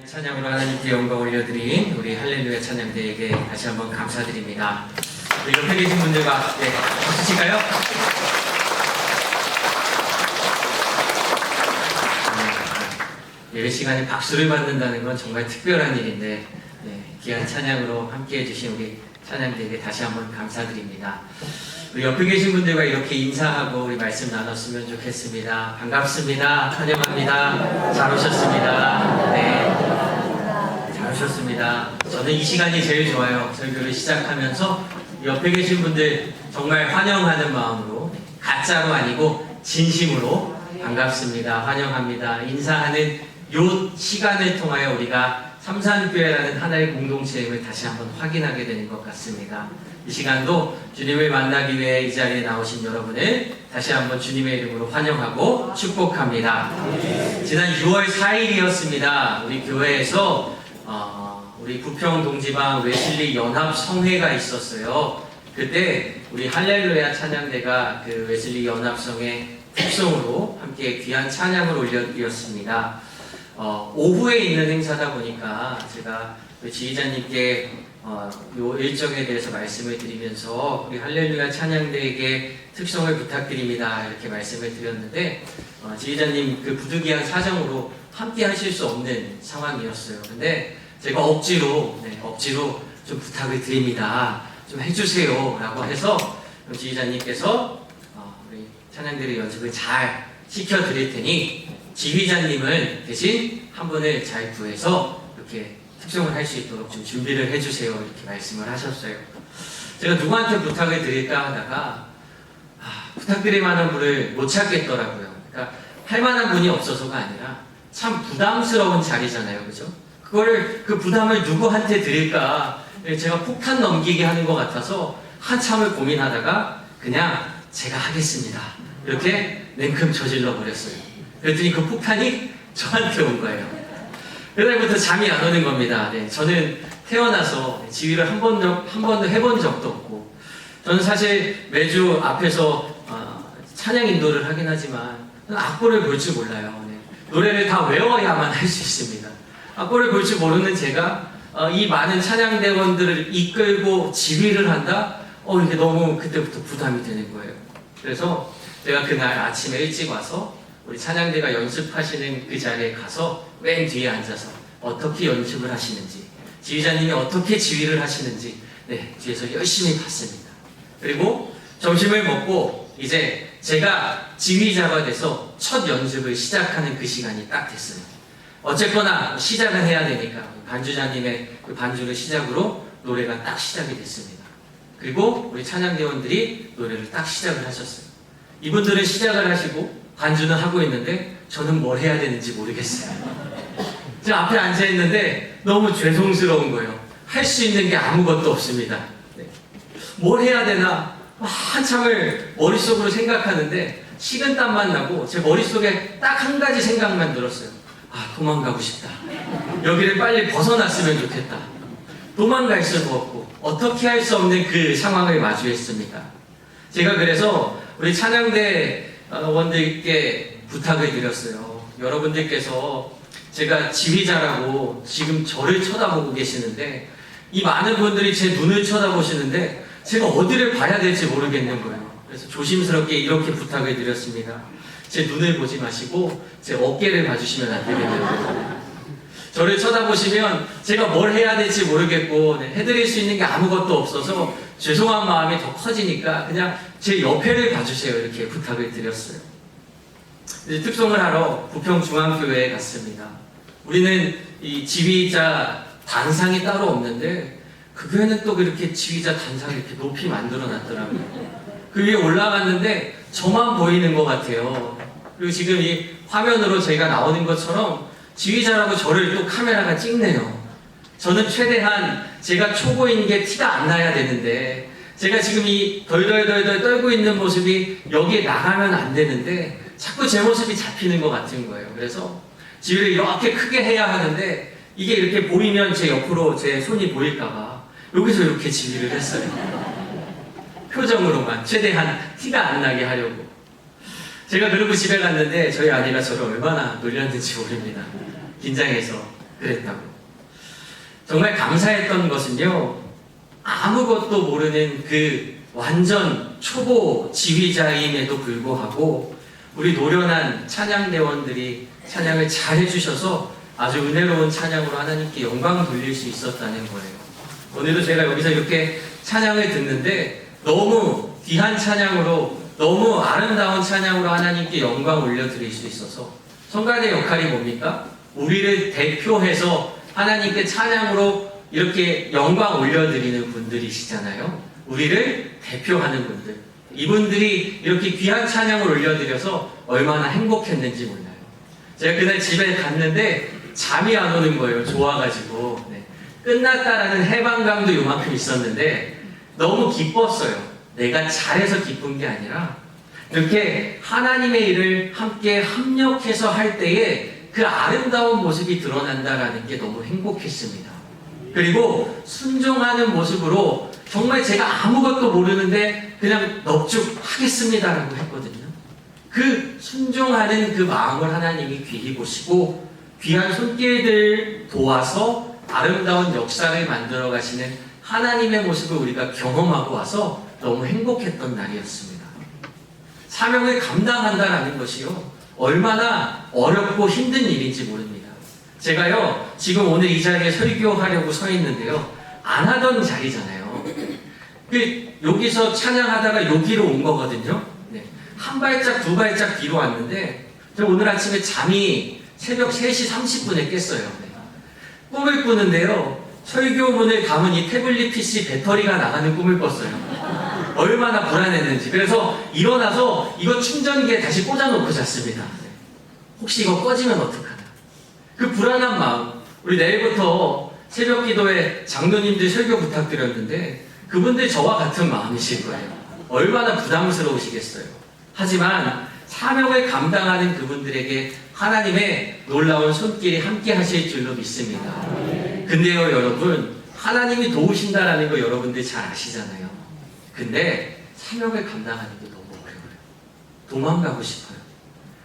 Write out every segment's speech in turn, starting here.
찬양으로 하나님께 영광 올려드린 우리 할렐루야 찬양대에게 다시 한번 감사드립니다. 우리 옆에 계신 분들과 박수 칠까요? 예배 시간에 박수를 받는다는 건 정말 특별한 일인데 귀한 찬양으로 함께 해주신 우리 찬양대에게 다시 한번 감사드립니다. 우리 옆에 계신 분들과 이렇게 인사하고 우리 말씀 나눴으면 좋겠습니다. 반갑습니다. 환영합니다. 잘 오셨습니다. 잘 오셨습니다. 저는 이 시간이 제일 좋아요. 설교를 시작하면서 옆에 계신 분들 정말 환영하는 마음으로, 가짜로 아니고 진심으로 반갑습니다. 환영합니다. 인사하는 요 시간을 통하여 우리가 삼산교회라는 하나의 공동체임을 다시 한번 확인하게 되는 것 같습니다. 이 시간도 주님을 만나기 위해 이 자리에 나오신 여러분을 다시 한번 주님의 이름으로 환영하고 축복합니다. 지난 6월 4일이었습니다. 우리 교회에서 우리 부평 동지방 웨슬리 연합 성회가 있었어요. 그때 우리 할렐루야 찬양대가 그 웨슬리 연합성의 특성으로 함께 귀한 찬양을 올려드렸습니다. 오후에 있는 행사다 보니까 제가 지휘자님께 요 일정에 대해서 말씀을 드리면서 우리 할렐루야 찬양대에게 특성을 부탁드립니다 이렇게 말씀을 드렸는데 지휘자님 그 부득이한 사정으로 함께 하실 수 없는 상황이었어요. 근데 제가 억지로 좀 부탁을 드립니다. 좀 해주세요 라고 해서 지휘자님께서 우리 찬양대의 연습을 잘 시켜드릴 테니 지휘자님을 대신 한 분을 잘 구해서 이렇게 특성을 할 수 있도록 좀 준비를 해주세요 이렇게 말씀을 하셨어요. 제가 누구한테 부탁을 드릴까 하다가 부탁드릴 만한 분을 못 찾겠더라고요. 그러니까 할 만한 분이 없어서가 아니라 참 부담스러운 자리잖아요, 그죠? 그 부담을 누구한테 드릴까 제가 폭탄 넘기게 하는 것 같아서 한참을 고민하다가 그냥 제가 하겠습니다 이렇게 냉큼 저질러 버렸어요. 그랬더니 그 폭탄이 저한테 온 거예요. 그날부터 잠이 안 오는 겁니다. 저는 태어나서 지휘를 한 번도 해본 적도 없고, 저는 사실 매주 앞에서 찬양 인도를 하긴 하지만 악보를 볼 줄 몰라요. 노래를 다 외워야만 할 수 있습니다. 악보를 볼 줄 모르는 제가 이 많은 찬양대원들을 이끌고 지휘를 한다? 이게 너무 그때부터 부담이 되는 거예요. 그래서 제가 그날 아침에 일찍 와서 우리 찬양대가 연습하시는 그 자리에 가서 맨 뒤에 앉아서 어떻게 연습을 하시는지, 지휘자님이 어떻게 지휘를 하시는지 뒤에서 열심히 봤습니다. 그리고 점심을 먹고 이제 제가 지휘자가 돼서 첫 연습을 시작하는 그 시간이 딱 됐습니다. 어쨌거나 시작은 해야 되니까 반주자님의 그 반주를 시작으로 노래가 딱 시작이 됐습니다. 그리고 우리 찬양대원들이 노래를 딱 시작을 하셨어요. 이분들은 시작을 하시고 반주는 하고 있는데 저는 뭘 해야 되는지 모르겠어요. 제가 앞에 앉아 있는데 너무 죄송스러운 거예요. 할 수 있는 게 아무것도 없습니다. 뭘 해야 되나 한참을 머릿속으로 생각하는데 식은땀만 나고 제 머릿속에 딱 한 가지 생각만 들었어요. 도망가고 싶다. 여기를 빨리 벗어났으면 좋겠다. 도망갈 수도 없고 어떻게 할 수 없는 그 상황을 마주했습니다. 제가 그래서 우리 찬양대 원들께 부탁을 드렸어요. 여러분들께서 제가 지휘자라고 지금 저를 쳐다보고 계시는데 이 많은 분들이 제 눈을 쳐다보시는데 제가 어디를 봐야 될지 모르겠는 거예요. 그래서 조심스럽게 이렇게 부탁을 드렸습니다. 제 눈을 보지 마시고 제 어깨를 봐주시면 안 되겠냐고요. 저를 쳐다보시면 제가 뭘 해야 될지 모르겠고 해드릴 수 있는 게 아무것도 없어서 죄송한 마음이 더 커지니까 그냥 제 옆에를 봐주세요 이렇게 부탁을 드렸어요. 이제 특송을 하러 부평중앙교회에 갔습니다. 우리는 이 지휘자 단상이 따로 없는데 그 교회는 또 그렇게 지휘자 단상을 이렇게 높이 만들어 놨더라고요. 그 위에 올라갔는데 저만 보이는 것 같아요. 그리고 지금 이 화면으로 저희가 나오는 것처럼 지휘자라고 저를 또 카메라가 찍네요. 저는 최대한 제가 초보인 게 티가 안 나야 되는데 제가 지금 이 덜덜덜덜 떨고 있는 모습이 여기에 나가면 안 되는데 자꾸 제 모습이 잡히는 것 같은 거예요. 그래서 지휘를 이렇게 크게 해야 하는데 이게 이렇게 보이면 제 옆으로 제 손이 보일까봐 여기서 이렇게 지휘를 했어요. 표정으로만 최대한 티가 안 나게 하려고. 제가 그러고 집에 갔는데 저희 아내가 저를 얼마나 놀렸는지 모릅니다. 긴장해서 그랬다고. 정말 감사했던 것은요, 아무것도 모르는 그 완전 초보 지휘자임에도 불구하고 우리 노련한 찬양대원들이 찬양을 잘 해주셔서 아주 은혜로운 찬양으로 하나님께 영광 돌릴 수 있었다는 거예요. 오늘도 제가 여기서 이렇게 찬양을 듣는데 너무 귀한 찬양으로, 너무 아름다운 찬양으로 하나님께 영광 올려드릴 수 있어서, 성가대 역할이 뭡니까? 우리를 대표해서 하나님께 찬양으로 이렇게 영광 올려드리는 분들이시잖아요. 우리를 대표하는 분들, 이분들이 이렇게 귀한 찬양을 올려드려서 얼마나 행복했는지 몰라요. 제가 그날 집에 갔는데 잠이 안 오는 거예요. 좋아가지고. 네. 끝났다라는 해방감도 요만큼 있었는데 너무 기뻤어요. 내가 잘해서 기쁜 게 아니라 이렇게 하나님의 일을 함께 협력해서 할 때에 그 아름다운 모습이 드러난다라는 게 너무 행복했습니다. 그리고 순종하는 모습으로 정말 제가 아무것도 모르는데 그냥 넙죽하겠습니다라고 했거든요. 그 순종하는 그 마음을 하나님이 귀히 보시고 귀한 손길들 도와서 아름다운 역사를 만들어 가시는 하나님의 모습을 우리가 경험하고 와서 너무 행복했던 날이었습니다. 사명을 감당한다라는 것이요, 얼마나 어렵고 힘든 일인지 모릅니다. 제가요, 지금 오늘 이 자리에 설교하려고 서 있는데요, 안 하던 자리잖아요. 여기서 찬양하다가 여기로 온 거거든요. 네. 한 발짝, 두 발짝 뒤로 왔는데, 저 오늘 아침에 잠이 새벽 3시 30분에 깼어요. 네. 꿈을 꾸는데요, 설교문을 담은 이 태블릿 PC 배터리가 나가는 꿈을 꿨어요. 얼마나 불안했는지. 그래서 일어나서 이거 충전기에 다시 꽂아놓고 잤습니다. 네. 혹시 이거 꺼지면 어떡하나. 그 불안한 마음, 우리 내일부터 새벽 기도에 장로님들 설교 부탁드렸는데 그분들 저와 같은 마음이실 거예요. 얼마나 부담스러우시겠어요. 하지만 사명을 감당하는 그분들에게 하나님의 놀라운 손길이 함께 하실 줄로 믿습니다. 근데요, 여러분, 하나님이 도우신다라는 거 여러분들 잘 아시잖아요. 근데 사명을 감당하는 게 너무 어려워요. 도망가고 싶어요.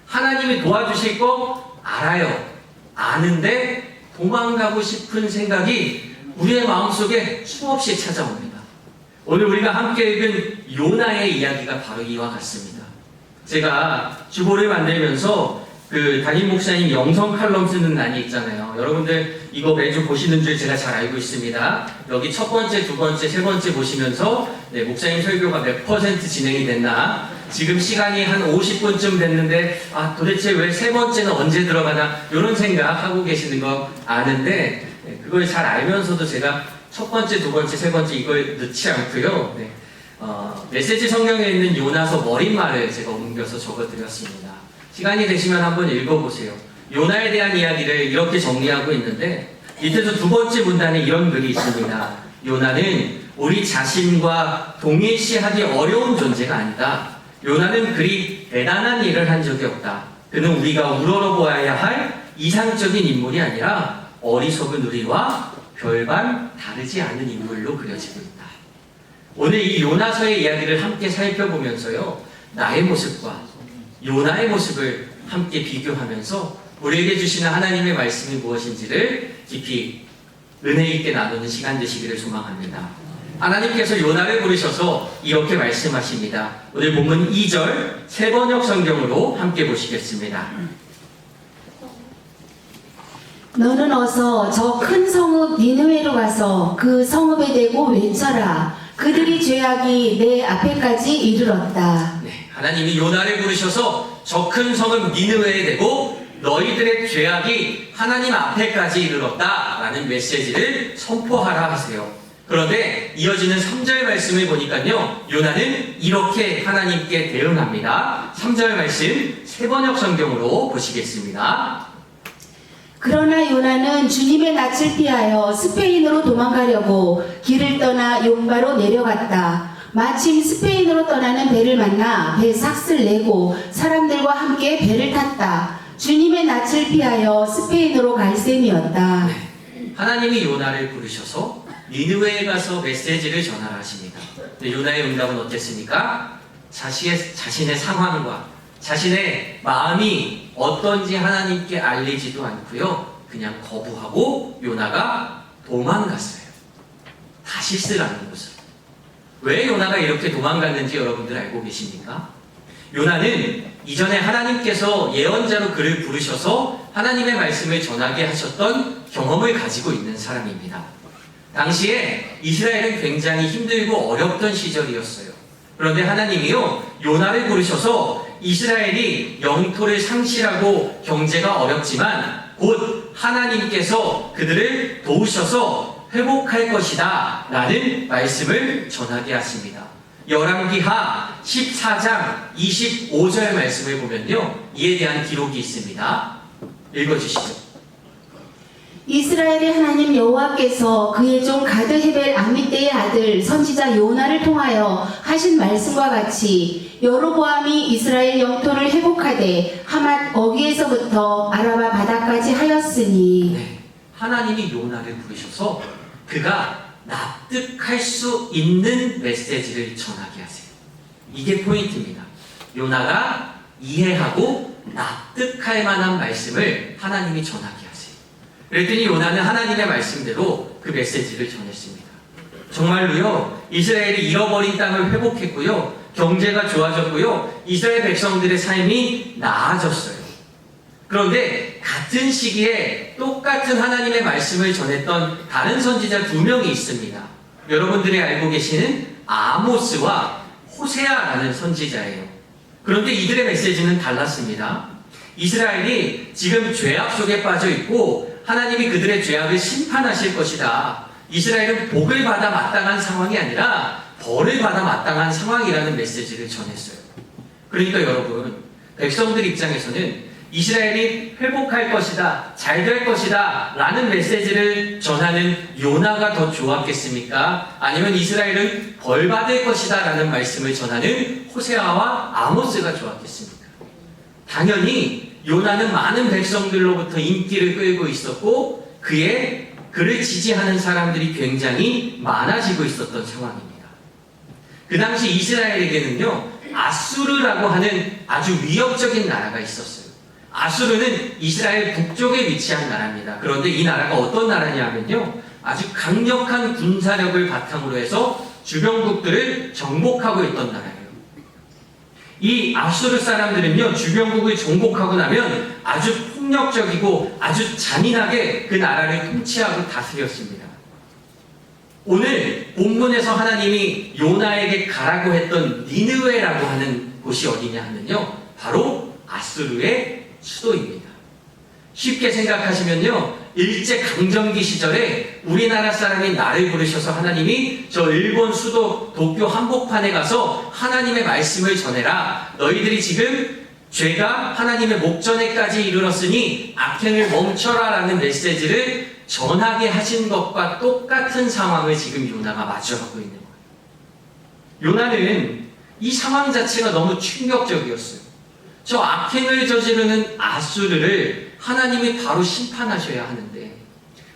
하나님이 도와주실 거 알아요. 아는데 도망가고 싶은 생각이 우리의 마음속에 수없이 찾아옵니다. 오늘 우리가 함께 읽은 요나의 이야기가 바로 이와 같습니다. 제가 주보를 만들면서 그 담임 목사님 영성 칼럼 쓰는 난이 있잖아요. 여러분들 이거 매주 보시는 줄 제가 잘 알고 있습니다. 여기 첫 번째, 두 번째, 세 번째 보시면서 네, 목사님 설교가 몇 % 진행이 됐나, 지금 시간이 한 50분쯤 됐는데 도대체 왜 세 번째는 언제 들어가나 이런 생각하고 계시는 거 아는데, 네, 그걸 잘 알면서도 제가 첫 번째, 두 번째, 세 번째 이걸 넣지 않고요. 네, 메시지 성경에 있는 요나서 머릿말을 제가 옮겨서 적어드렸습니다. 시간이 되시면 한번 읽어보세요. 요나에 대한 이야기를 이렇게 정리하고 있는데 밑에서 두 번째 문단에 이런 글이 있습니다. 요나는 우리 자신과 동일시하기 어려운 존재가 아니다. 요나는 그리 대단한 일을 한 적이 없다. 그는 우리가 우러러보아야 할 이상적인 인물이 아니라 어리석은 우리와 별반 다르지 않은 인물로 그려지고 있다. 오늘 이 요나서의 이야기를 함께 살펴보면서요, 나의 모습과 요나의 모습을 함께 비교하면서 우리에게 주시는 하나님의 말씀이 무엇인지를 깊이 은혜 있게 나누는 시간 되시기를 소망합니다. 하나님께서 요나를 부르셔서 이렇게 말씀하십니다. 오늘 본문 2절 세번역 성경으로 함께 보시겠습니다. 너는 어서 저 큰 성읍 니느웨로 가서 그 성읍에 대고 외쳐라. 그들이 죄악이 내 앞에까지 이르렀다. 네, 하나님이 요나를 부르셔서 저 큰 성읍 니느웨에 대고 너희들의 죄악이 하나님 앞에까지 이르렀다 라는 메시지를 선포하라 하세요. 그런데 이어지는 3절 말씀을 보니까요, 요나는 이렇게 하나님께 대응합니다. 3절 말씀 세번역 성경으로 보시겠습니다. 그러나 요나는 주님의 낯을 피하여 스페인으로 도망가려고 길을 떠나 욥바로 내려갔다. 마침 스페인으로 떠나는 배를 만나 배 삭슬 내고 사람들과 함께 배를 탔다. 주님의 낯을 피하여 스페인으로 갈 셈이었다. 네, 하나님이 요나를 부르셔서 니느웨에 가서 메시지를 전하라 하십니다. 근데 요나의 응답은 어땠습니까? 자신의 상황과 자신의 마음이 어떤지 하나님께 알리지도 않고요, 그냥 거부하고 요나가 도망갔어요. 다시스라는 곳으로. 왜 요나가 이렇게 도망갔는지 여러분들 알고 계십니까? 요나는 이전에 하나님께서 예언자로 그를 부르셔서 하나님의 말씀을 전하게 하셨던 경험을 가지고 있는 사람입니다. 당시에 이스라엘은 굉장히 힘들고 어렵던 시절이었어요. 그런데 하나님이요, 요나를 부르셔서 이스라엘이 영토를 상실하고 경제가 어렵지만 곧 하나님께서 그들을 도우셔서 회복할 것이다 라는 말씀을 전하게 하십니다. 열왕기하 14장 25절 말씀을 보면요, 이에 대한 기록이 있습니다. 읽어주시죠. 이스라엘의 하나님 여호와께서 그의 종 가드 헤벨 아미떼의 아들 선지자 요나를 통하여 하신 말씀과 같이 여로보암이 이스라엘 영토를 회복하되 하맛 어귀에서부터 아라바 바다까지 하였으니. 네, 하나님이 요나를 부르셔서 그가 납득할 수 있는 메시지를 전하게 하세요. 이게 포인트입니다. 요나가 이해하고 납득할 만한 말씀을 하나님이 전하게 하세요. 그랬더니 요나는 하나님의 말씀대로 그 메시지를 전했습니다. 정말로요, 이스라엘이 잃어버린 땅을 회복했고요, 경제가 좋아졌고요, 이스라엘 백성들의 삶이 나아졌어요. 그런데 같은 시기에 똑같은 하나님의 말씀을 전했던 다른 선지자 2명이 있습니다. 여러분들이 알고 계시는 아모스와 호세아라는 선지자예요. 그런데 이들의 메시지는 달랐습니다. 이스라엘이 지금 죄악 속에 빠져 있고 하나님이 그들의 죄악을 심판하실 것이다. 이스라엘은 복을 받아 마땅한 상황이 아니라 벌을 받아 마땅한 상황이라는 메시지를 전했어요. 그러니까 여러분, 백성들 입장에서는 이스라엘이 회복할 것이다, 잘 될 것이다 라는 메시지를 전하는 요나가 더 좋았겠습니까? 아니면 이스라엘은 벌 받을 것이다 라는 말씀을 전하는 호세아와 아모스가 좋았겠습니까? 당연히 요나는 많은 백성들로부터 인기를 끌고 있었고 그를 지지하는 사람들이 굉장히 많아지고 있었던 상황입니다. 그 당시 이스라엘에게는요, 아수르라고 하는 아주 위협적인 나라가 있었어요. 아수르는 이스라엘 북쪽에 위치한 나라입니다. 그런데 이 나라가 어떤 나라냐면요, 아주 강력한 군사력을 바탕으로 해서 주변국들을 정복하고 있던 나라예요. 이 아수르 사람들은요, 주변국을 정복하고 나면 아주 폭력적이고 아주 잔인하게 그 나라를 통치하고 다스렸습니다. 오늘 본문에서 하나님이 요나에게 가라고 했던 니느웨라고 하는 곳이 어디냐 하면요, 바로 아수르의 수도입니다. 쉽게 생각하시면요, 일제강점기 시절에 우리나라 사람이 나를 부르셔서 하나님이 저 일본 수도 도쿄 한복판에 가서 하나님의 말씀을 전해라. 너희들이 지금 죄가 하나님의 목전에까지 이르렀으니 악행을 멈춰라 라는 메시지를 전하게 하신 것과 똑같은 상황을 지금 요나가 마주하고 있는 거예요. 요나는 이 상황 자체가 너무 충격적이었어요. 저 악행을 저지르는 아수르를 하나님이 바로 심판하셔야 하는데,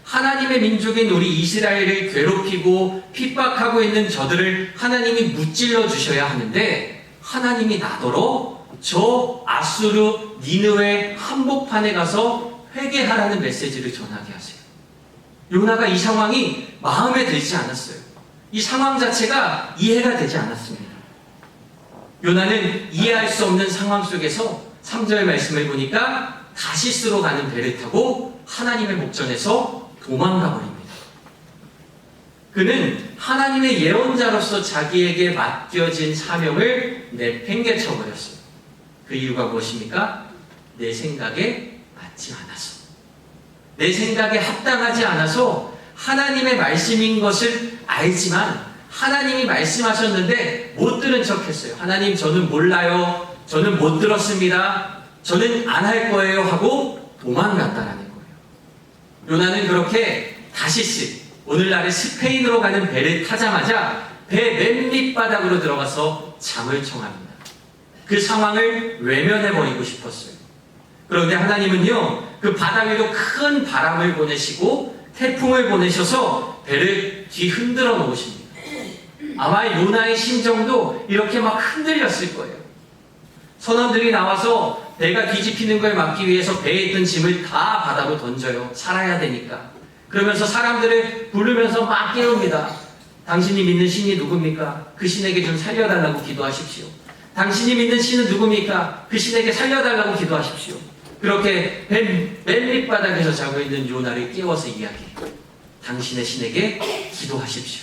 하나님의 민족인 우리 이스라엘을 괴롭히고 핍박하고 있는 저들을 하나님이 무찔러 주셔야 하는데, 하나님이 나더러 저 아수르 니느웨 한복판에 가서 회개하라는 메시지를 전하게 하세요. 요나가 이 상황이 마음에 들지 않았어요. 이 상황 자체가 이해가 되지 않았습니다. 요나는 이해할 수 없는 상황 속에서 3절 말씀을 보니까 다시스로 가는 배를 타고 하나님의 목전에서 도망가 버립니다. 그는 하나님의 예언자로서 자기에게 맡겨진 사명을 내팽개쳐 버렸어요. 그 이유가 무엇입니까? 내 생각에 맞지 않아서, 내 생각에 합당하지 않아서 하나님의 말씀인 것을 알지만 하나님이 말씀하셨는데 못 들은 척 했어요. 하나님, 저는 몰라요. 저는 못 들었습니다. 저는 안 할 거예요 하고 도망갔다라는 거예요. 요나는 그렇게 다시스, 오늘날의 스페인으로 가는 배를 타자마자 배 맨 밑바닥으로 들어가서 잠을 청합니다. 그 상황을 외면해버리고 싶었어요. 그런데 하나님은요, 그 바다 위로 큰 바람을 보내시고 태풍을 보내셔서 배를 뒤흔들어 놓으십니다. 아마 요나의 심정도 이렇게 막 흔들렸을 거예요. 선원들이 나와서 배가 뒤집히는 걸 막기 위해서 배에 있던 짐을 다 바다로 던져요. 살아야 되니까. 그러면서 사람들을 부르면서 막 깨웁니다. 당신이 믿는 신이 누굽니까? 그 신에게 좀 살려달라고 기도하십시오. 당신이 믿는 신은 누굽니까? 그 신에게 살려달라고 기도하십시오. 그렇게 맨 밑바닥에서 자고 있는 요나를 깨워서 이야기해요. 당신의 신에게 기도하십시오.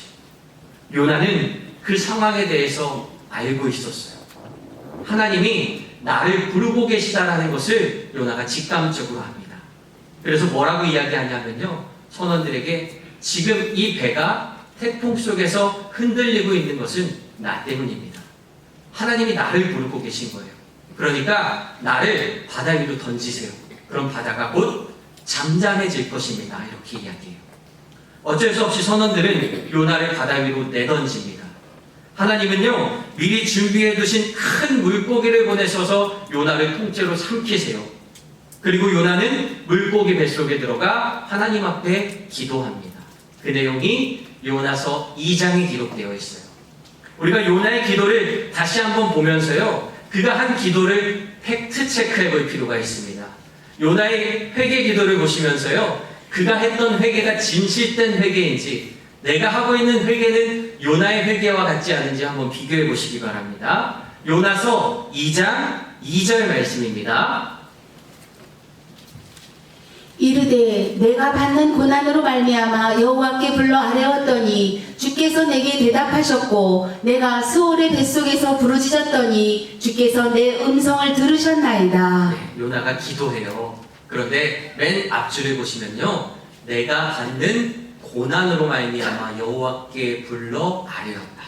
요나는 그 상황에 대해서 알고 있었어요. 하나님이 나를 부르고 계시다라는 것을 요나가 직감적으로 합니다. 그래서 뭐라고 이야기하냐면요. 선원들에게 지금 이 배가 태풍 속에서 흔들리고 있는 것은 나 때문입니다. 하나님이 나를 부르고 계신 거예요. 그러니까 나를 바다 위로 던지세요. 그럼 바다가 곧 잠잠해질 것입니다. 이렇게 이야기해요. 어쩔 수 없이 선원들은 요나를 바다 위로 내던집니다. 하나님은요, 미리 준비해 두신 큰 물고기를 보내셔서 요나를 통째로 삼키세요. 그리고 요나는 물고기 뱃속에 들어가 하나님 앞에 기도합니다. 그 내용이 요나서 2장에 기록되어 있어요. 우리가 요나의 기도를 다시 한번 보면서요, 그가 한 기도를 팩트 체크해 볼 필요가 있습니다. 요나의 회개 기도를 보시면서요, 그가 했던 회개가 진실된 회개인지, 내가 하고 있는 회개는 요나의 회개와 같지 않은지 한번 비교해 보시기 바랍니다. 요나서 2장 2절 말씀입니다. 이르되 내가 받는 고난으로 말미암아 여호와께 불러 아뢰었더니 주께서 내게 대답하셨고 내가 스올의 뱃속에서 부르짖었더니 주께서 내 음성을 들으셨나이다. 네, 요나가 기도해요. 그런데 맨 앞줄을 보시면요, 내가 받는 고난으로 말미암아 여호와께 불러 아뢰었다.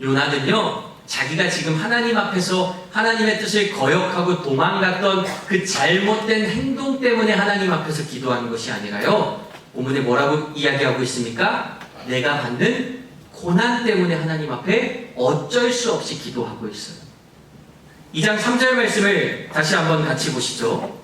요나는요, 자기가 지금 하나님 앞에서 하나님의 뜻을 거역하고 도망갔던 그 잘못된 행동 때문에 하나님 앞에서 기도하는 것이 아니라요, 본문에 뭐라고 이야기하고 있습니까? 내가 받는 고난 때문에 하나님 앞에 어쩔 수 없이 기도하고 있어요. 2장 3절 말씀을 다시 한번 같이 보시죠.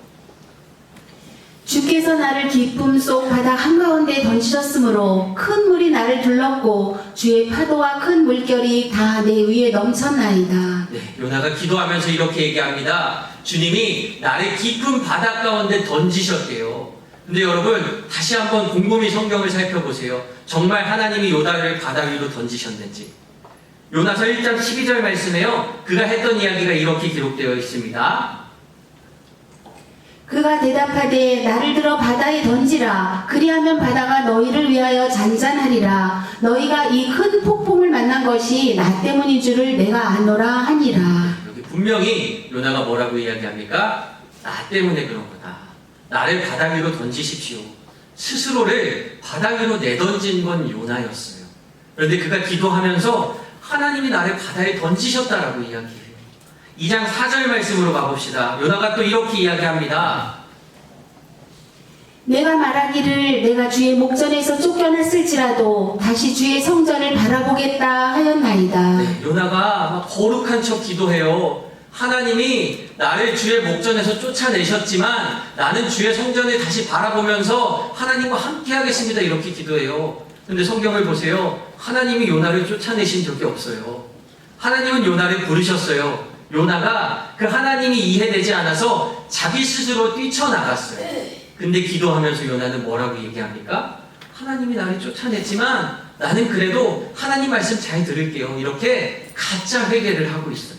주께서 나를 기쁨 속 바다 한가운데 던지셨으므로 큰 물이 나를 둘렀고 주의 파도와 큰 물결이 다 내 위에 넘쳤나이다. 네, 요나가 기도하면서 이렇게 얘기합니다. 주님이 나를 깊은 바다 가운데 던지셨대요. 근데 여러분, 다시 한번 곰곰이 성경을 살펴보세요. 정말 하나님이 요나를 바다 위로 던지셨는지. 요나서 1장 12절 말씀에요, 그가 했던 이야기가 이렇게 기록되어 있습니다. 그가 대답하되 나를 들어 바다에 던지라. 그리하면 바다가 너희를 위하여 잔잔하리라. 너희가 이 큰 폭풍을 만난 것이 나 때문인 줄을 내가 아노라 하니라. 여기 분명히 요나가 뭐라고 이야기합니까? 나 때문에 그런 거다. 나를 바다 위로 던지십시오. 스스로를 바다 위로 내던진 건 요나였어요. 그런데 그가 기도하면서 하나님이 나를 바다에 던지셨다라고 이야기해요. 2장 4절 말씀으로 가봅시다. 요나가 또 이렇게 이야기합니다. 내가 말하기를 내가 주의 목전에서 쫓겨났을지라도 다시 주의 성전을 바라보겠다 하였나이다. 네, 요나가 막 거룩한 척 기도해요. 하나님이 나를 주의 목전에서 쫓아내셨지만 나는 주의 성전을 다시 바라보면서 하나님과 함께 하겠습니다. 이렇게 기도해요. 근데 성경을 보세요. 하나님이 요나를 쫓아내신 적이 없어요. 하나님은 요나를 부르셨어요. 요나가 그 하나님이 이해되지 않아서 자기 스스로 뛰쳐나갔어요. 근데 기도하면서 요나는 뭐라고 얘기합니까? 하나님이 나를 쫓아냈지만 나는 그래도 하나님 말씀 잘 들을게요. 이렇게 가짜 회개를 하고 있어요.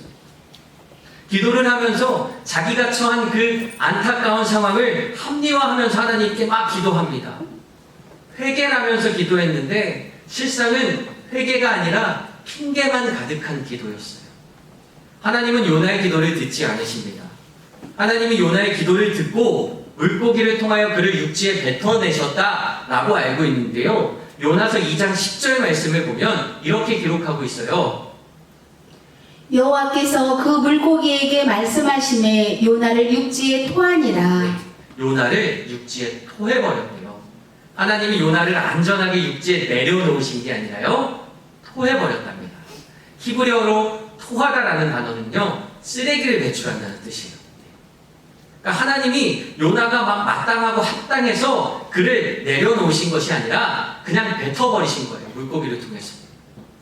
기도를 하면서 자기가 처한 그 안타까운 상황을 합리화하면서 하나님께 막 기도합니다. 회개하면서 기도했는데 실상은 회개가 아니라 핑계만 가득한 기도였어요. 하나님은 요나의 기도를 듣지 않으십니다. 하나님이 요나의 기도를 듣고 물고기를 통하여 그를 육지에 뱉어내셨다라고 알고 있는데요. 요나서 2장 10절 말씀을 보면 이렇게 기록하고 있어요. 여호와께서 그 물고기에게 말씀하시매 요나를 육지에 토하니라. 네, 요나를 육지에 토해버렸대요. 하나님이 요나를 안전하게 육지에 내려놓으신 게 아니라요, 토해버렸답니다. 히브리어로 토하다라는 단어는요, 쓰레기를 배출한다는 뜻이에요. 그러니까 하나님이 요나가 막 마땅하고 합당해서 그를 내려놓으신 것이 아니라 그냥 뱉어버리신 거예요. 물고기를 통해서.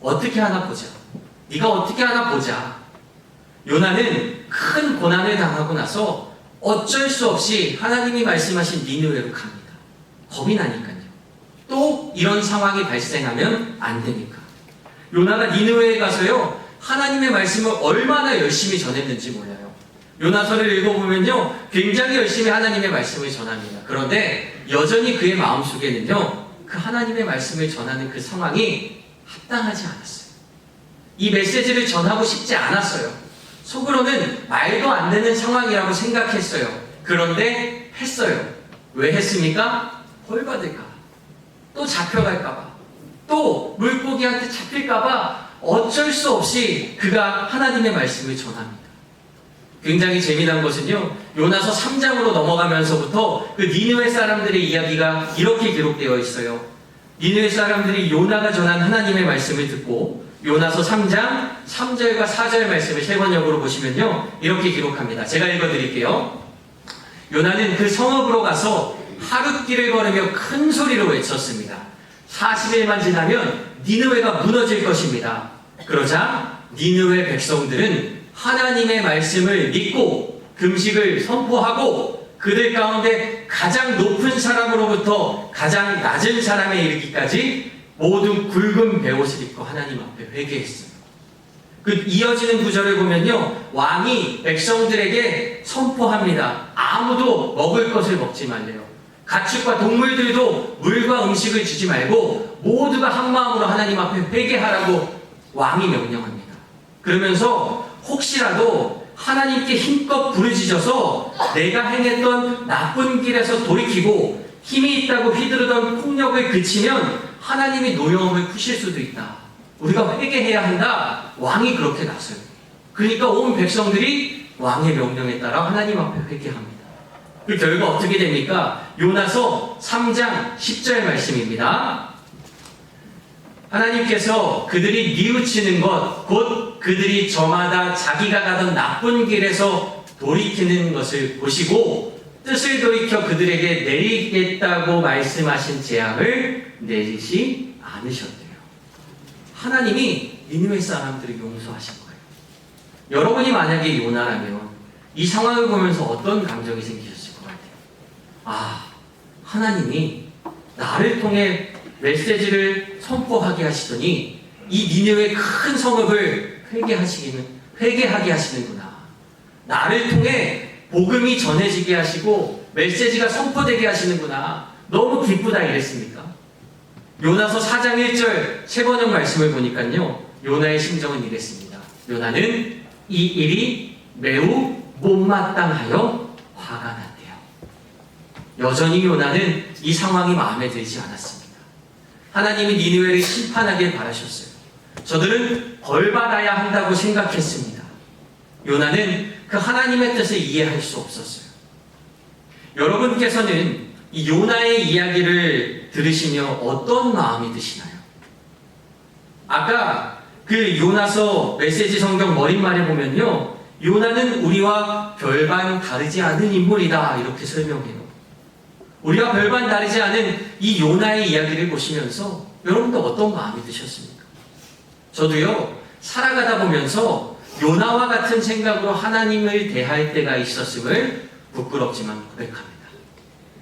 어떻게 하나 보자. 네가 어떻게 하나 보자. 요나는 큰 고난을 당하고 나서 어쩔 수 없이 하나님이 말씀하신 니느웨로 갑니다. 겁이 나니까요. 또 이런 상황이 발생하면 안 되니까. 요나가 니느웨에 가서요, 하나님의 말씀을 얼마나 열심히 전했는지 몰라요. 요나서를 읽어보면요, 굉장히 열심히 하나님의 말씀을 전합니다. 그런데 여전히 그의 마음속에는요, 그 하나님의 말씀을 전하는 그 상황이 합당하지 않았어요. 이 메시지를 전하고 싶지 않았어요. 속으로는 말도 안 되는 상황이라고 생각했어요. 그런데 했어요. 왜 했습니까? 벌 받을까봐, 또 잡혀갈까봐, 또 물고기한테 잡힐까봐 어쩔 수 없이 그가 하나님의 말씀을 전합니다. 굉장히 재미난 것은요, 요나서 3장으로 넘어가면서부터 그 니느웨 사람들의 이야기가 이렇게 기록되어 있어요. 니느웨 사람들이 요나가 전한 하나님의 말씀을 듣고 요나서 3장 3절과 4절 말씀을 세 번역으로 보시면요, 이렇게 기록합니다. 제가 읽어드릴게요. 요나는 그 성읍으로 가서 하룻길을 걸으며 큰 소리로 외쳤습니다. 40일만 지나면 니느웨가 무너질 것입니다. 그러자 니느웨 백성들은 하나님의 말씀을 믿고 금식을 선포하고 그들 가운데 가장 높은 사람으로부터 가장 낮은 사람에 이르기까지 모두 굵은 베옷을 입고 하나님 앞에 회개했어요. 그 이어지는 구절을 보면요, 왕이 백성들에게 선포합니다. 아무도 먹을 것을 먹지 말래요. 가축과 동물들도 물과 음식을 주지 말고 모두가 한 마음으로 하나님 앞에 회개하라고 왕이 명령합니다. 그러면서 혹시라도 하나님께 힘껏 부르짖어서 내가 행했던 나쁜 길에서 돌이키고 힘이 있다고 휘두르던 폭력을 그치면 하나님이 노여움을 푸실 수도 있다. 우리가 회개해야 한다. 왕이 그렇게 나서요. 그러니까 온 백성들이 왕의 명령에 따라 하나님 앞에 회개합니다. 그 결과 어떻게 됩니까? 요나서 3장 10절 말씀입니다. 하나님께서 그들이 뉘우치는 것, 곧 그들이 저마다 자기가 가던 나쁜 길에서 돌이키는 것을 보시고 뜻을 돌이켜 그들에게 내리겠다고 말씀하신 재앙을 내리지 않으셨대요. 하나님이 니느웨 사람들을 용서하신 거예요. 여러분이 만약에 요나라면 이 상황을 보면서 어떤 감정이 생기셨을 것 같아요? 아, 하나님이 나를 통해 메시지를 선포하게 하시더니 이 니느웨 큰 성읍을 회개하게 하시는구나. 나를 통해 복음이 전해지게 하시고 메시지가 선포되게 하시는구나. 너무 기쁘다 이랬습니까? 요나서 4장 1절 세번역 말씀을 보니까요, 요나의 심정은 이랬습니다. 요나는 이 일이 매우 못마땅하여 화가 났대요. 여전히 요나는 이 상황이 마음에 들지 않았습니다. 하나님이 니느웨를 심판하길 바라셨어요. 저들은 벌 받아야 한다고 생각했습니다. 요나는 그 하나님의 뜻을 이해할 수 없었어요. 여러분께서는 이 요나의 이야기를 들으시며 어떤 마음이 드시나요? 아까 그 요나서 메시지 성경 머릿말에 보면요, 요나는 우리와 별반 다르지 않은 인물이다 이렇게 설명해요. 우리와 별반 다르지 않은 이 요나의 이야기를 보시면서 여러분도 어떤 마음이 드셨습니까? 저도요, 살아가다 보면서 요나와 같은 생각으로 하나님을 대할 때가 있었음을 부끄럽지만 고백합니다.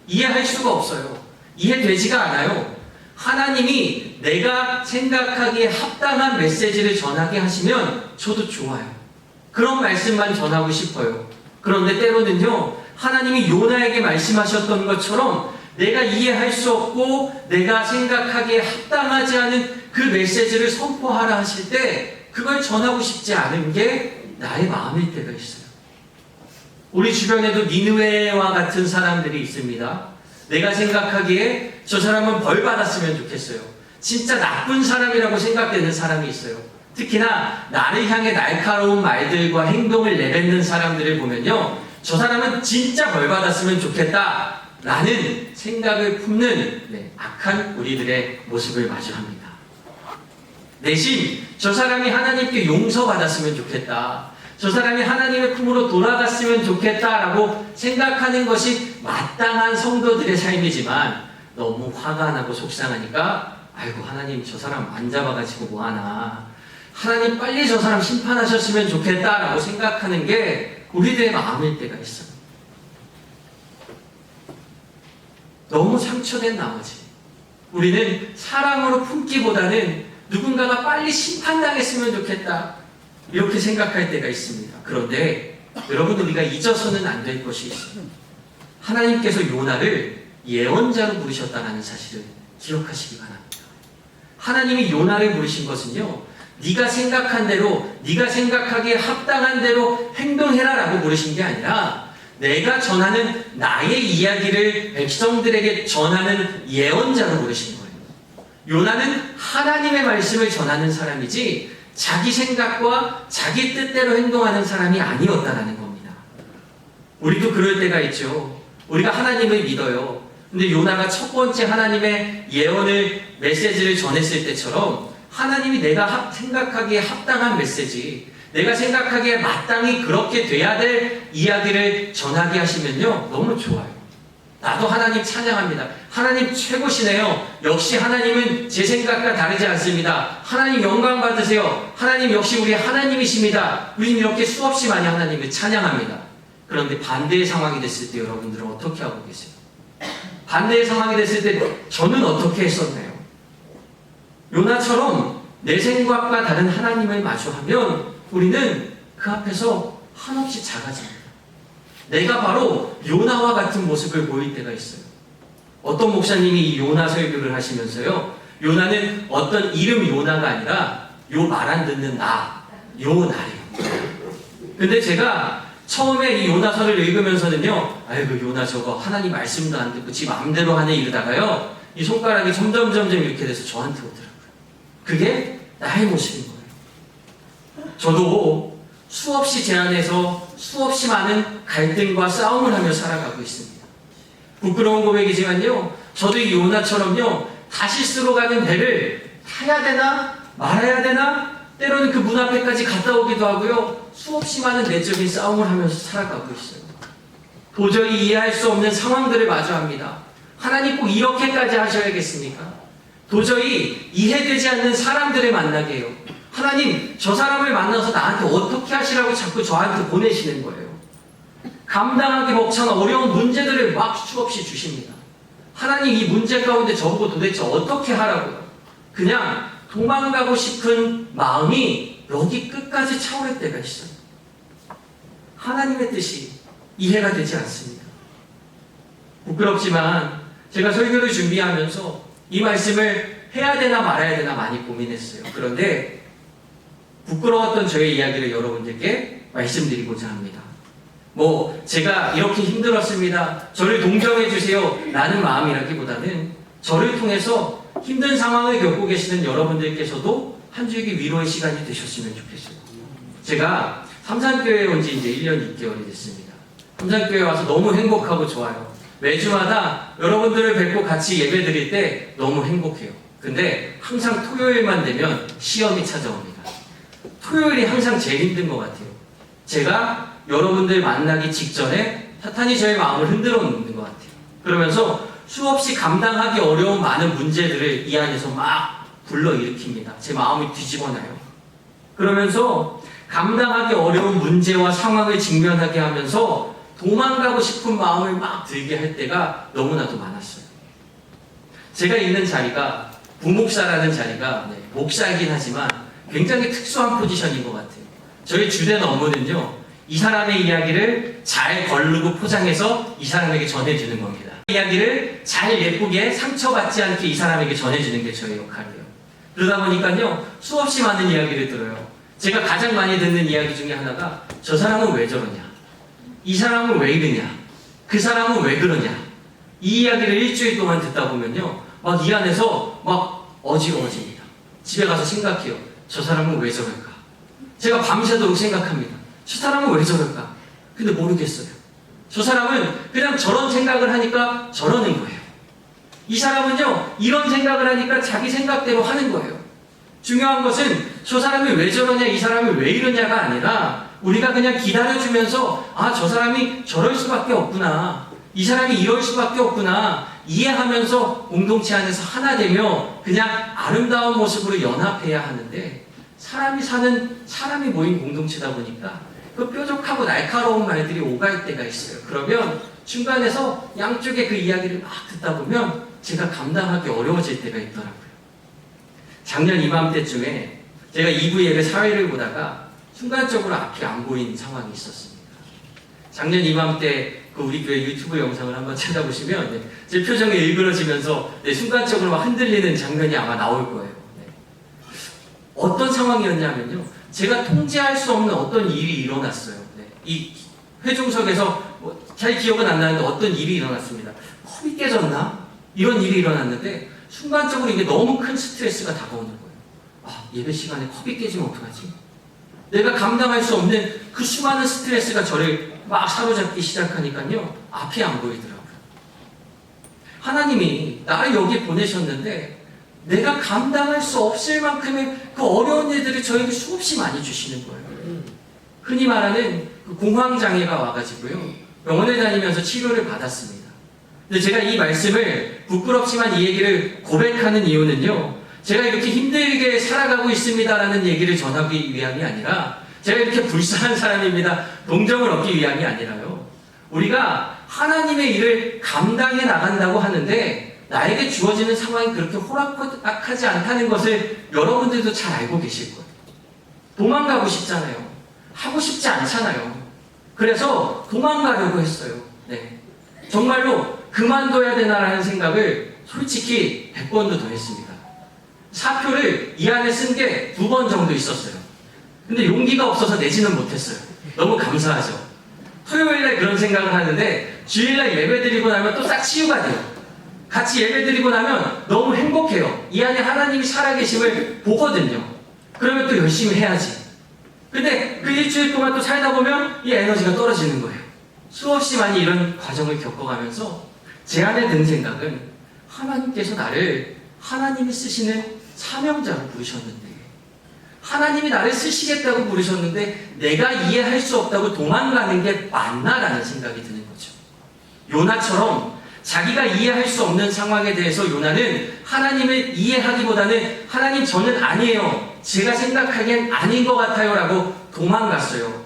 이해할 수가 없어요. 이해되지가 않아요. 하나님이 내가 생각하기에 합당한 메시지를 전하게 하시면 저도 좋아요. 그런 말씀만 전하고 싶어요. 그런데 때로는요, 하나님이 요나에게 말씀하셨던 것처럼 내가 이해할 수 없고 내가 생각하기에 합당하지 않은 그 메시지를 선포하라 하실 때 그걸 전하고 싶지 않은 게 나의 마음일 때가 있어요. 우리 주변에도 니느웨와 같은 사람들이 있습니다. 내가 생각하기에 저 사람은 벌 받았으면 좋겠어요. 진짜 나쁜 사람이라고 생각되는 사람이 있어요. 특히나 나를 향해 날카로운 말들과 행동을 내뱉는 사람들을 보면요, 저 사람은 진짜 벌 받았으면 좋겠다 라는 생각을 품는 악한 우리들의 모습을 마주합니다. 대신 저 사람이 하나님께 용서받았으면 좋겠다, 저 사람이 하나님의 품으로 돌아갔으면 좋겠다라고 생각하는 것이 마땅한 성도들의 삶이지만 너무 화가 나고 속상하니까 아이고 하나님 저 사람 안 잡아가지고 뭐하나, 하나님 빨리 저 사람 심판하셨으면 좋겠다라고 생각하는 게 우리들의 마음일 때가 있어요. 너무 상처된 나머지 우리는 사랑으로 품기보다는 누군가가 빨리 심판당했으면 좋겠다 이렇게 생각할 때가 있습니다. 그런데 여러분, 우리가 잊어서는 안 될 것이 있어요. 하나님께서 요나를 예언자로 부르셨다는 사실을 기억하시기 바랍니다. 하나님이 요나를 부르신 것은요, 네가 생각한 대로, 네가 생각하기에 합당한 대로 행동해라라고 부르신 게 아니라 내가 전하는 나의 이야기를 백성들에게 전하는 예언자로 부르신 거예요. 요나는 하나님의 말씀을 전하는 사람이지 자기 생각과 자기 뜻대로 행동하는 사람이 아니었다라는 겁니다. 우리도 그럴 때가 있죠. 우리가 하나님을 믿어요. 근데 요나가 첫 번째 하나님의 예언을, 메시지를 전했을 때처럼 하나님이 내가 생각하기에 합당한 메시지, 내가 생각하기에 마땅히 그렇게 돼야 될 이야기를 전하게 하시면요, 너무 좋아요. 나도 하나님 찬양합니다. 하나님 최고시네요. 역시 하나님은 제 생각과 다르지 않습니다. 하나님 영광 받으세요. 하나님 역시 우리 하나님이십니다. 우리는 이렇게 수없이 많이 하나님을 찬양합니다. 그런데 반대의 상황이 됐을 때 여러분들은 어떻게 하고 계세요? 반대의 상황이 됐을 때 저는 어떻게 했었나요? 요나처럼 내 생각과 다른 하나님을 마주하면 우리는 그 앞에서 한없이 작아집니다. 내가 바로 요나와 같은 모습을 보일 때가 있어요. 어떤 목사님이 이 요나 설교를 하시면서요, 요나는 어떤 이름 요나가 아니라 요 말 안 듣는 나, 요나예요. 근데 제가 처음에 이 요나서를 읽으면서는요, 아이고 요나 저거 하나님 말씀도 안 듣고 지 마음대로 하네 이러다가요, 이 손가락이 점점 이렇게 돼서 저한테 오더라고요. 그게 나의 모습인 거예요. 저도 수없이 제 안에서 수없이 많은 갈등과 싸움을 하며 살아가고 있습니다. 부끄러운 고백이지만요, 저도 이 요나처럼요, 다시스로 가는 배를 타야 되나 말아야 되나 때로는 그 문 앞에까지 갔다 오기도 하고요, 수없이 많은 내적인 싸움을 하면서 살아가고 있어요. 도저히 이해할 수 없는 상황들을 마주합니다. 하나님 꼭 이렇게까지 하셔야겠습니까? 도저히 이해되지 않는 사람들을 만나게 해요. 하나님, 저 사람을 만나서 나한테 어떻게 하시라고 자꾸 저한테 보내시는 거예요. 감당하기 벅찬 어려운 문제들을 막 수없이 주십니다. 하나님, 이 문제 가운데 저보고 도대체 어떻게 하라고요? 그냥 도망가고 싶은 마음이 여기 끝까지 차오를 때가 있어요. 하나님의 뜻이 이해가 되지 않습니다. 부끄럽지만 제가 설교를 준비하면서 이 말씀을 해야 되나 말아야 되나 많이 고민했어요. 그런데 부끄러웠던 저의 이야기를 여러분들께 말씀드리고자 합니다. 제가 이렇게 힘들었습니다, 저를 동정해 주세요 라는 마음이라기보다는 저를 통해서 힘든 상황을 겪고 계시는 여러분들께서도 한 주의 위로의 시간이 되셨으면 좋겠어요. 제가 삼산교회에 온 지 이제 1년 6개월이 됐습니다. 삼산교회에 와서 너무 행복하고 좋아요. 매주마다 여러분들을 뵙고 같이 예배 드릴 때 너무 행복해요. 근데 항상 토요일만 되면 시험이 찾아옵니다. 토요일이 항상 제일 힘든 것 같아요. 제가 여러분들 만나기 직전에 사탄이 저의 마음을 흔들어 놓는 것 같아요. 그러면서 수없이 감당하기 어려운 많은 문제들을 이 안에서 막 불러일으킵니다. 제 마음이 뒤집어놔요. 그러면서 감당하기 어려운 문제와 상황을 직면하게 하면서 도망가고 싶은 마음을 막 들게 할 때가 너무나도 많았어요. 제가 있는 자리가 부목사라는 자리가 목사이긴 하지만 굉장히 특수한 포지션인 것 같아요. 저희 주된 업무는요, 이 사람의 이야기를 잘 걸르고 포장해서 이 사람에게 전해주는 겁니다. 이야기를 잘 예쁘게 상처받지 않게 이 사람에게 전해주는 게 저의 역할이에요. 그러다 보니까요, 수없이 많은 이야기를 들어요. 제가 가장 많이 듣는 이야기 중에 하나가 저 사람은 왜 저러냐, 이 사람은 왜 이러냐, 그 사람은 왜 그러냐. 이 이야기를 일주일 동안 듣다 보면요, 막 이 안에서 막 어지러워집니다. 집에 가서 생각해요. 저 사람은 왜 저럴까? 제가 밤새도록 생각합니다. 저 사람은 왜 저럴까? 근데 모르겠어요. 저 사람은 그냥 저런 생각을 하니까 저러는 거예요. 이 사람은요, 이런 생각을 하니까 자기 생각대로 하는 거예요. 중요한 것은 저 사람이 왜 저러냐, 이 사람이 왜 이러냐가 아니라 우리가 그냥 기다려주면서 저 사람이 저럴 수밖에 없구나, 이 사람이 이럴 수밖에 없구나 이해하면서 공동체 안에서 하나 되며 그냥 아름다운 모습으로 연합해야 하는데, 사람이 모인 공동체다 보니까 그 뾰족하고 날카로운 말들이 오갈 때가 있어요. 그러면 중간에서 양쪽의 그 이야기를 막 듣다 보면 제가 감당하기 어려워질 때가 있더라고요. 작년 이맘때쯤에 제가 2부 예배 사회를 보다가 순간적으로 앞이 안 보이는 상황이 있었습니다. 작년 이맘때 그 우리 교회 유튜브 영상을 한번 찾아보시면 제 표정이 일그러지면서 순간적으로 막 흔들리는 장면이 아마 나올 거예요. 어떤 상황이었냐면요. 제가 통제할 수 없는 어떤 일이 일어났어요. 이 회중석에서 잘 기억은 안 나는데 어떤 일이 일어났습니다. 컵이 깨졌나? 이런 일이 일어났는데 순간적으로 이게 너무 큰 스트레스가 다가오는 거예요. 아, 예배 시간에 컵이 깨지면 어떡하지? 내가 감당할 수 없는 그 수많은 스트레스가 저를 막 사로잡기 시작하니까요. 앞이 안 보이더라고요. 하나님이 나를 여기 보내셨는데 내가 감당할 수 없을 만큼의 그 어려운 일들을 저에게 수없이 많이 주시는 거예요. 흔히 말하는 그 공황장애가 와가지고요. 병원에 다니면서 치료를 받았습니다. 근데 제가 이 말씀을 부끄럽지만 이 얘기를 고백하는 이유는요. 제가 이렇게 힘들게 살아가고 있습니다라는 얘기를 전하기 위함이 아니라 제가 이렇게 불쌍한 사람입니다. 동정을 얻기 위함이 아니라요. 우리가 하나님의 일을 감당해 나간다고 하는데 나에게 주어지는 상황이 그렇게 호락호락하지 않다는 것을 여러분들도 잘 알고 계실 거예요. 도망가고 싶잖아요. 하고 싶지 않잖아요. 그래서 도망가려고 했어요. 네. 정말로 그만둬야 되나라는 생각을 솔직히 100번도 더 했습니다. 사표를 이 안에 쓴 게 2번 정도 있었어요. 근데 용기가 없어서 내지는 못했어요. 너무 감사하죠. 토요일날 그런 생각을 하는데 주일날 예배드리고 나면 또 싹 치유가 돼요. 같이 예배드리고 나면 너무 행복해요. 이 안에 하나님이 살아계심을 보거든요. 그러면 또 열심히 해야지. 근데 그 일주일 동안 또 살다 보면 이 에너지가 떨어지는 거예요. 수없이 많이 이런 과정을 겪어가면서 제 안에 든 생각은 하나님께서 나를 하나님이 쓰시는 사명자로 부르셨는데 하나님이 나를 쓰시겠다고 부르셨는데 내가 이해할 수 없다고 도망가는 게 맞나라는 생각이 드는 거죠. 요나처럼 자기가 이해할 수 없는 상황에 대해서 요나는 하나님을 이해하기보다는 하나님 저는 아니에요. 제가 생각하기엔 아닌 것 같아요 라고 도망갔어요.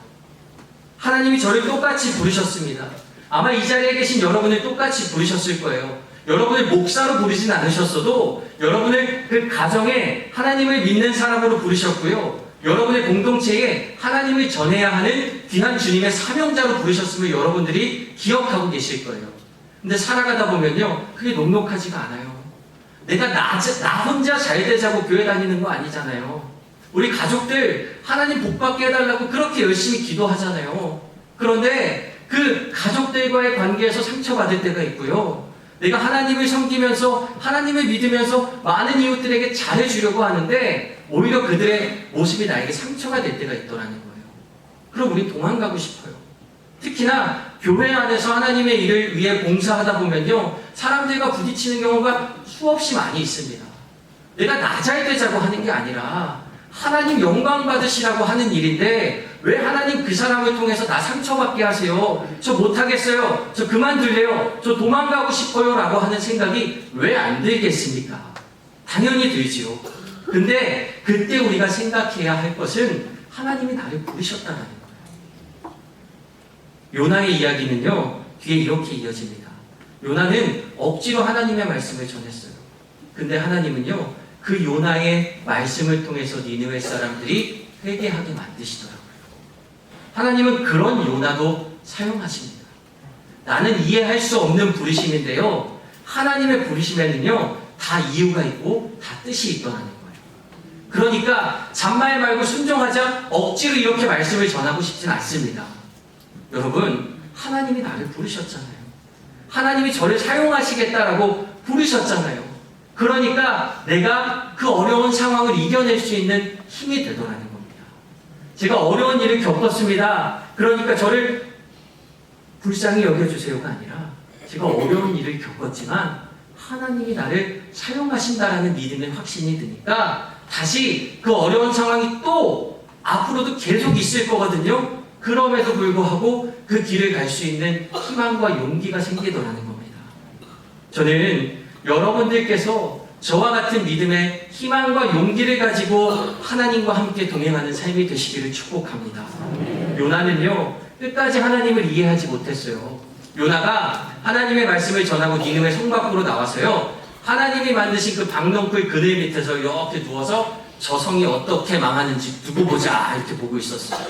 하나님이 저를 똑같이 부르셨습니다. 아마 이 자리에 계신 여러분을 똑같이 부르셨을 거예요. 여러분을 목사로 부르진 않으셨어도 여러분을 그 가정에 하나님을 믿는 사람으로 부르셨고요. 여러분의 공동체에 하나님을 전해야 하는 귀한 주님의 사명자로 부르셨음을 여러분들이 기억하고 계실 거예요. 근데 살아가다 보면요. 그게 녹록하지가 않아요. 내가 나 혼자 잘 되자고 교회 다니는 거 아니잖아요. 우리 가족들 하나님 복 받게 해달라고 그렇게 열심히 기도하잖아요. 그런데 그 가족들과의 관계에서 상처받을 때가 있고요. 내가 하나님을 섬기면서 하나님을 믿으면서 많은 이웃들에게 잘해주려고 하는데 오히려 그들의 모습이 나에게 상처가 될 때가 있더라는 거예요. 그럼 우리 도망가고 싶어요. 특히나 교회 안에서 하나님의 일을 위해 봉사하다 보면요. 사람들과 부딪히는 경우가 수없이 많이 있습니다. 내가 나 잘 되자고 하는 게 아니라 하나님 영광 받으시라고 하는 일인데 왜 하나님 그 사람을 통해서 나 상처받게 하세요? 저 못하겠어요. 저 그만둘래요. 저 도망가고 싶어요. 라고 하는 생각이 왜 안 들겠습니까? 당연히 들지요. 근데 그때 우리가 생각해야 할 것은 하나님이 나를 부르셨다는 거예요. 요나의 이야기는요. 뒤에 이렇게 이어집니다. 요나는 억지로 하나님의 말씀을 전했어요. 근데 하나님은요. 그 요나의 말씀을 통해서 니느웨 사람들이 회개하게 만드시더라고요. 하나님은 그런 요나도 사용하십니다. 나는 이해할 수 없는 부르심인데요. 하나님의 부르심에는요. 다 이유가 있고 다 뜻이 있더라는 거예요. 그러니까 잔말 말고 순종하자 억지로 이렇게 말씀을 전하고 싶진 않습니다. 여러분, 하나님이 나를 부르셨잖아요. 하나님이 저를 사용하시겠다라고 부르셨잖아요. 그러니까 내가 그 어려운 상황을 이겨낼 수 있는 힘이 되더라는 겁니다. 제가 어려운 일을 겪었습니다. 그러니까 저를 불쌍히 여겨주세요가 아니라 제가 어려운 일을 겪었지만 하나님이 나를 사용하신다라는 믿음의 확신이 드니까 다시 그 어려운 상황이 또 앞으로도 계속 있을 거거든요. 그럼에도 불구하고 그 길을 갈 수 있는 희망과 용기가 생기더라는 겁니다. 저는 여러분들께서 저와 같은 믿음의 희망과 용기를 가지고 하나님과 함께 동행하는 삶이 되시기를 축복합니다. 요나는요, 끝까지 하나님을 이해하지 못했어요. 요나가 하나님의 말씀을 전하고 니느웨 성 밖으로 나와서요, 하나님이 만드신 그 박넝쿨 그늘 밑에서 이렇게 누워서 저 성이 어떻게 망하는지 두고 보자 이렇게 보고 있었어요.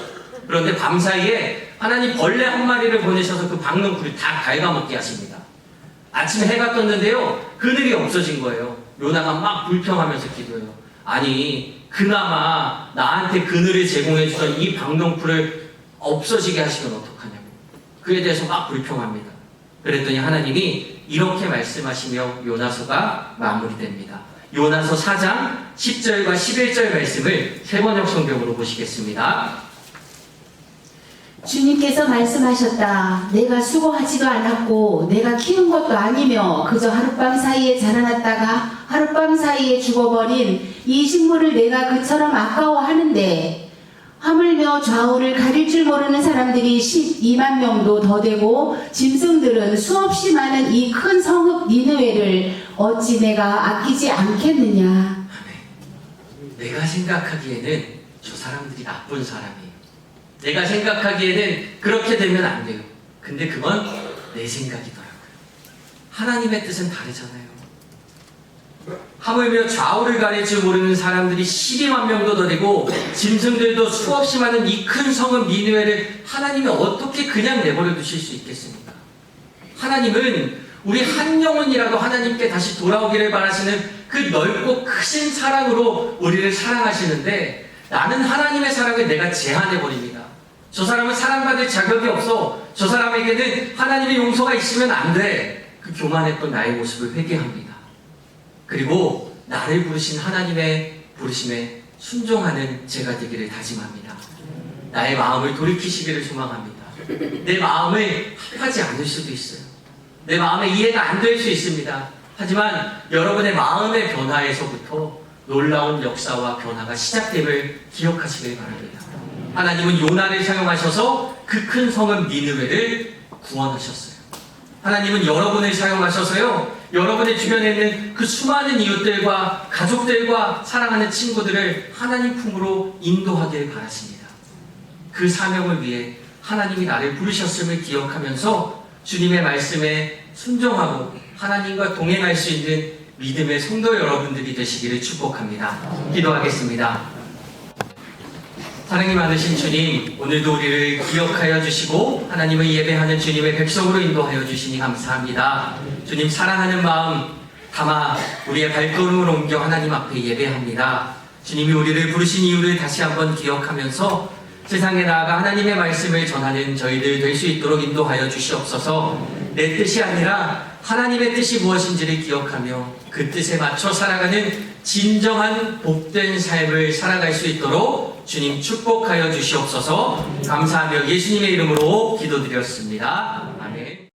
그런데 밤사이에 하나님 벌레 한 마리를 보내셔서 그 박넝쿨을 다 갉아먹게 하십니다. 아침에 해가 떴는데요, 그늘이 없어진 거예요. 요나가 막 불평하면서 기도해요. 아니, 그나마 나한테 그늘을 제공해주던 이 박넝쿨을 없어지게 하시면 어떡하냐고. 그에 대해서 막 불평합니다. 그랬더니 하나님이 이렇게 말씀하시며 요나서가 마무리됩니다. 요나서 4장 10절과 11절 말씀을 세번역 성경으로 보시겠습니다. 주님께서 말씀하셨다. 내가 수고하지도 않았고 내가 키운 것도 아니며 그저 하룻밤 사이에 자라났다가 하룻밤 사이에 죽어버린 이 식물을 내가 그처럼 아까워하는데 하물며 좌우를 가릴 줄 모르는 사람들이 12만 명도 더 되고 짐승들은 수없이 많은 이 큰 성읍 니느웨를 어찌 내가 아끼지 않겠느냐. 아멘. 내가 생각하기에는 저 사람들이 나쁜 사람이에요. 내가 생각하기에는 그렇게 되면 안 돼요. 근데 그건 내 생각이더라고요. 하나님의 뜻은 다르잖아요. 하물며 좌우를 가릴 줄 모르는 사람들이 12만 명도 더 되고 짐승들도 수없이 많은 이 큰 성읍 니느웨를 하나님이 어떻게 그냥 내버려 두실 수 있겠습니까? 하나님은 우리 한 영혼이라도 하나님께 다시 돌아오기를 바라시는 그 넓고 크신 사랑으로 우리를 사랑하시는데 나는 하나님의 사랑을 내가 제한해버립니다. 저 사람은 사랑받을 자격이 없어. 저 사람에게는 하나님의 용서가 있으면 안 돼. 그 교만했던 나의 모습을 회개합니다. 그리고 나를 부르신 하나님의 부르심에 순종하는 제가 되기를 다짐합니다. 나의 마음을 돌이키시기를 소망합니다. 내 마음을 합하지 않을 수도 있어요. 내 마음에 이해가 안 될 수 있습니다. 하지만 여러분의 마음의 변화에서부터 놀라운 역사와 변화가 시작됨을 기억하시길 바랍니다. 하나님은 요나를 사용하셔서 그 큰 성읍 니느웨를 구원하셨어요. 하나님은 여러분을 사용하셔서요, 여러분의 주변에 있는 그 수많은 이웃들과 가족들과 사랑하는 친구들을 하나님 품으로 인도하길 바라십니다. 그 사명을 위해 하나님이 나를 부르셨음을 기억하면서 주님의 말씀에 순종하고 하나님과 동행할 수 있는 믿음의 성도 여러분들이 되시기를 축복합니다. 기도하겠습니다. 사랑이 많으신 주님, 오늘도 우리를 기억하여 주시고 하나님을 예배하는 주님의 백성으로 인도하여 주시니 감사합니다. 주님 사랑하는 마음 담아 우리의 발걸음을 옮겨 하나님 앞에 예배합니다. 주님이 우리를 부르신 이유를 다시 한번 기억하면서 세상에 나아가 하나님의 말씀을 전하는 저희들 될 수 있도록 인도하여 주시옵소서. 내 뜻이 아니라 하나님의 뜻이 무엇인지를 기억하며 그 뜻에 맞춰 살아가는 진정한 복된 삶을 살아갈 수 있도록 주님 축복하여 주시옵소서. 감사하며 예수님의 이름으로 기도드렸습니다.